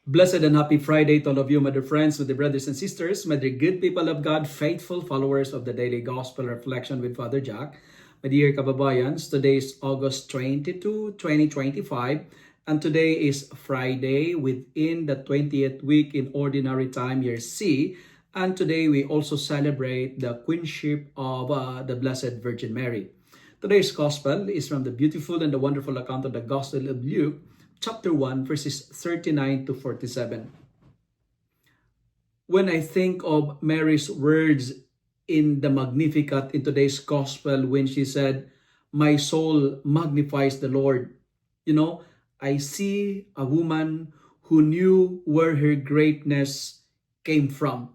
Blessed and happy Friday to all of you, my dear friends, my dear brothers and sisters, my dear good people of God, faithful followers of the Daily Gospel Reflection with Father Jack. My dear kababayans, today is August 22, 2025, and today is Friday within the 20th week in Ordinary Time, Year C, and today we also celebrate the queenship of the Blessed Virgin Mary. Today's Gospel is from the beautiful and the wonderful account of the Gospel of Luke, chapter 1, verses 39 to 47. When I think of Mary's words in the Magnificat in today's Gospel when she said, "My soul magnifies the Lord," I see a woman who knew where her greatness came from.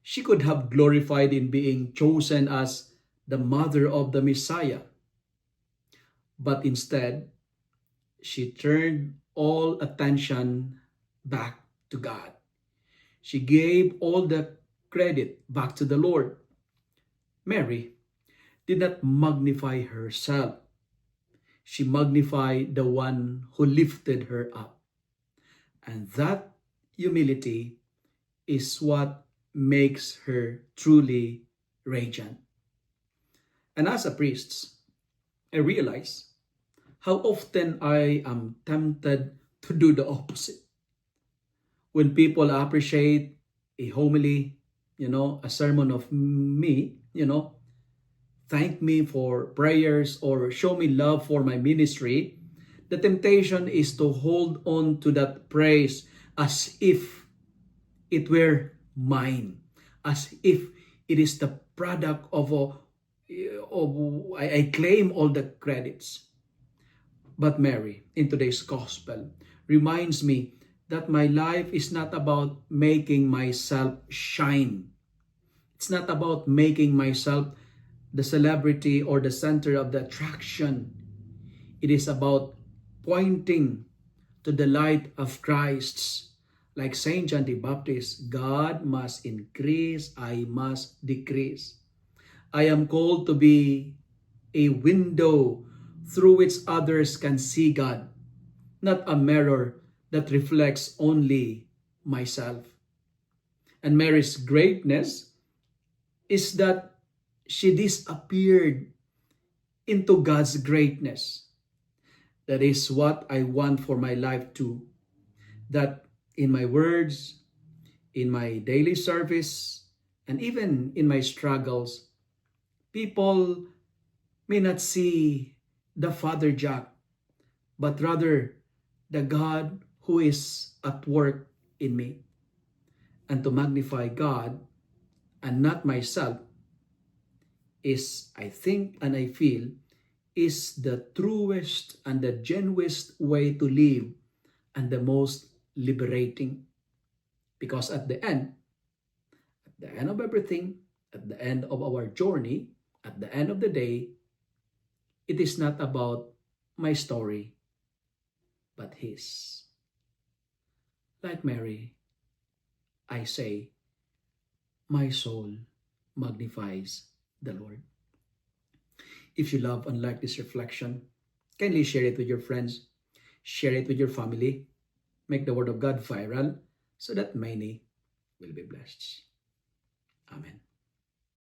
She could have glorified in being chosen as the mother of the Messiah, but instead, she turned all attention back to God. She gave all the credit back to the Lord. Mary did not magnify herself. She magnified the one who lifted her up. And that humility is what makes her truly radiant. And as a priest, I realize how often I am tempted to do the opposite. When people appreciate a homily, a sermon of me, thank me for prayers or show me love for my ministry, the temptation is to hold on to that praise as if it were mine, as if it is the product of I claim all the credits. But Mary, in today's gospel, reminds me that my life is not about making myself shine. It's not about making myself the celebrity or the center of the attraction. It is about pointing to the light of Christ. Like Saint John the Baptist, God must increase, I must decrease. I am called to be a window through which others can see God, not a mirror that reflects only myself. And Mary's greatness is that she disappeared into God's greatness. That is what I want for my life too. That in my words, in my daily service, and even in my struggles, people may not see the Father Jack, but rather the God who is at work in me. And to magnify God and not myself is, I think and I feel, is the truest and the genuinest way to live and the most liberating. Because at the end of everything, at the end of our journey, at the end of the day, it is not about my story, but His. Like Mary, I say, my soul magnifies the Lord. If you love and like this reflection, kindly share it with your friends, share it with your family, make the Word of God viral so that many will be blessed. Amen.